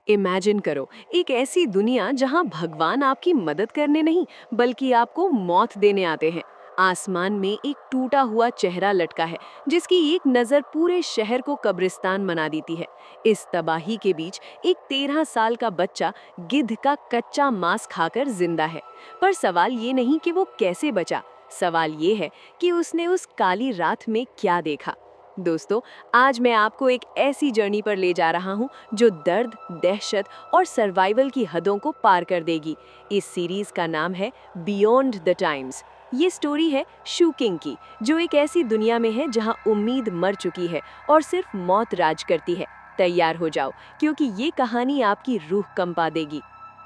Imagine करो, एक ऐसी दुनिया जहां भगवान आपकी मदद करने नहीं बल्कि आपको मौत देने आते हैं। आसमान में एक टूटा हुआ चेहरा लटका है जिसकी एक नजर पूरे शहर को कब्रिस्तान बना देती है। इस तबाही के बीच एक 13 साल का बच्चा गिद्ध का कच्चा मांस खाकर जिंदा है। पर सवाल ये नहीं कि वो कैसे बचा, सवाल ये है कि उसने उस काली रात में क्या देखा। दोस्तों, आज मैं आपको एक ऐसी जर्नी पर ले जा रहा हूं जो दर्द, दहशत और सर्वाइवल की हदों को पार कर देगी। इस सीरीज का नाम है बियॉन्ड द टाइम्स। ये स्टोरी है शू किंग की, जो एक ऐसी दुनिया में है जहां उम्मीद मर चुकी है और सिर्फ मौत राज करती है। तैयार हो जाओ, क्योंकि ये कहानी आपकी रूह कंपा देगी।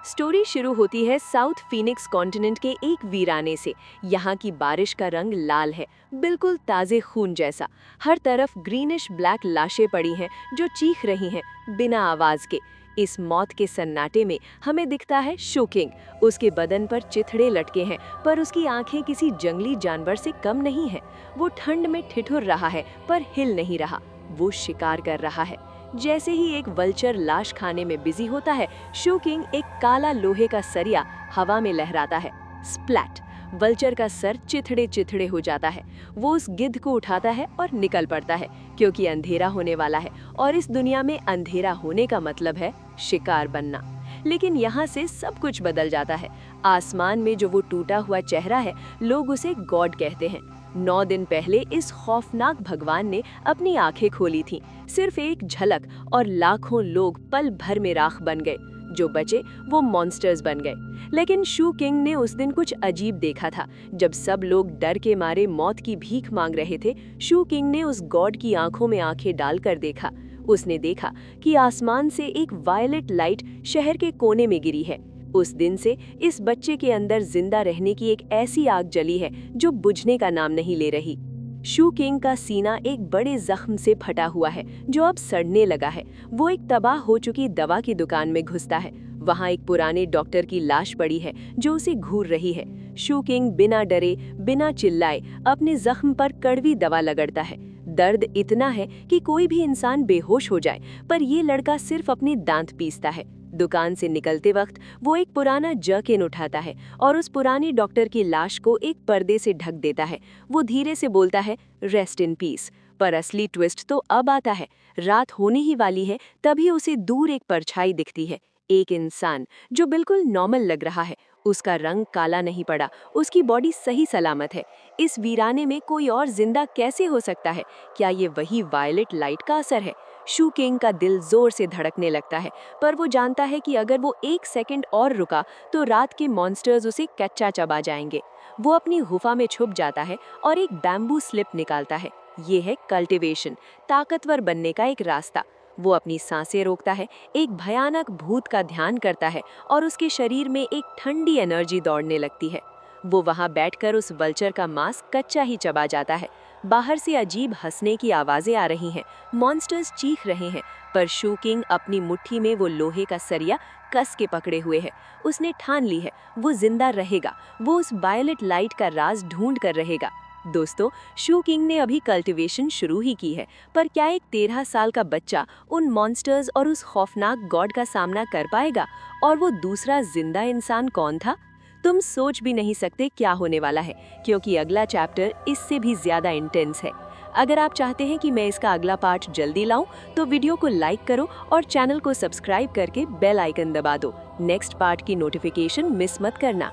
स्टोरी शुरू होती है साउथ फीनिक्स कॉन्टिनेंट के एक वीराने से। यहाँ की बारिश का रंग लाल है, बिल्कुल ताज़े खून जैसा। हर तरफ ग्रीनिश ब्लैक लाशें पड़ी हैं जो चीख रही हैं बिना आवाज़ के। इस मौत के सन्नाटे में हमें दिखता है शू किंग। उसके बदन पर चिथड़े लटके हैं, पर उसकी आंखें किसी जंगली जानवर से कम नहीं हैं। वो ठंड में ठिठुर रहा है पर हिल नहीं रहा। वो शिकार कर रहा है। जैसे ही एक वल्चर लाश खाने में बिजी होता है, शू किंग एक काला लोहे का सरिया हवा में लहराता है। स्प्लैट! वल्चर का सर चिथड़े चिथड़े हो जाता है। वो उस गिद्ध को उठाता है और निकल पड़ता है, क्योंकि अंधेरा होने वाला है और इस दुनिया में अंधेरा होने का मतलब है शिकार बनना। लेकिन यहाँ से सब कुछ बदल जाता है। आसमान में जो वो टूटा हुआ चेहरा है, लोग उसे गॉड कहते हैं। 9 दिन पहले इस खौफनाक भगवान ने अपनी आंखें खोली थीं। सिर्फ एक झलक और लाखों लोग पल भर में राख बन गए। जो बचे वो मॉन्स्टर्स बन गए। लेकिन शू किंग ने उस दिन कुछ अजीब देखा था। जब सब लोग डर के मारे मौत की भीख मांग रहे थे, शू किंग ने उस गॉड की आंखों में आंखें डालकर देखा। उसने देखा कि आसमान से एक वायलेट लाइट शहर के कोने में गिरी है। उस दिन से इस बच्चे के अंदर जिंदा रहने की एक ऐसी आग जली है जो बुझने का नाम नहीं ले रही। शू किंग का सीना एक बड़े जख्म से फटा हुआ है जो अब सड़ने लगा है। वो एक तबाह हो चुकी दवा की दुकान में घुसता है। वहाँ एक पुराने डॉक्टर की लाश पड़ी है जो उसे घूर रही है। शू किंग बिना डरे, बिना चिल्लाए अपने जख्म पर कड़वी दवा लगड़ता है। दर्द इतना है कि कोई भी इंसान बेहोश हो जाए, पर ये लड़का सिर्फ अपने दांत पीसता है। दुकान से निकलते वक्त वो एक पुराना जर्किन उठाता है और उस पुरानी डॉक्टर की लाश को एक पर्दे से ढक देता है। वो धीरे से बोलता है, रेस्ट इन पीस। पर असली ट्विस्ट तो अब आता है। रात होने ही वाली है, तभी उसे दूर एक परछाई दिखती है। एक इंसान जो बिल्कुल नॉर्मल लग रहा है। उसका रंग काला नहीं पड़ा, उसकी बॉडी सही सलामत है। इस वीराने में कोई और जिंदा कैसे हो सकता है? क्या ये वही वायलेट लाइट का असर है? शू किंग का दिल जोर से धड़कने लगता है, पर वो जानता है कि अगर वो एक सेकंड और रुका तो रात के मॉन्स्टर्स उसे कच्चा चबा जाएंगे। वो अपनी गुफा में छुप जाता है और एक बैम्बू स्लिप निकालता है। ये है कल्टीवेशन, ताकतवर बनने का एक रास्ता। वो अपनी सांसें रोकता है, एक भयानक भूत का ध्यान करता है और उसके शरीर में एक ठंडी एनर्जी दौड़ने लगती है। वो वहां बैठकर उस वल्चर का मांस कच्चा ही चबा जाता है। बाहर से अजीब हंसने की आवाजें आ रही हैं, मॉन्स्टर्स चीख रहे हैं, पर शू किंग अपनी मुट्ठी में वो लोहे का सरिया कस के पकड़े हुए है। उसने ठान ली है, वो जिंदा रहेगा। वो उस वायलेट लाइट का राज ढूंढ कर रहेगा। दोस्तों, शू किंग ने अभी कल्टीवेशन शुरू ही की है, पर क्या एक 13 साल का बच्चा उन मॉन्स्टर्स और उस खौफनाक गॉड का सामना कर पाएगा? और वो दूसरा जिंदा इंसान कौन था? तुम सोच भी नहीं सकते क्या होने वाला है, क्योंकि अगला चैप्टर इससे भी ज्यादा इंटेंस है। अगर आप चाहते हैं कि मैं इसका अगला पार्ट जल्दी लाऊं, तो वीडियो को लाइक करो और चैनल को सब्सक्राइब करके बेल आइकन दबा दो। नेक्स्ट पार्ट की नोटिफिकेशन मिस मत करना।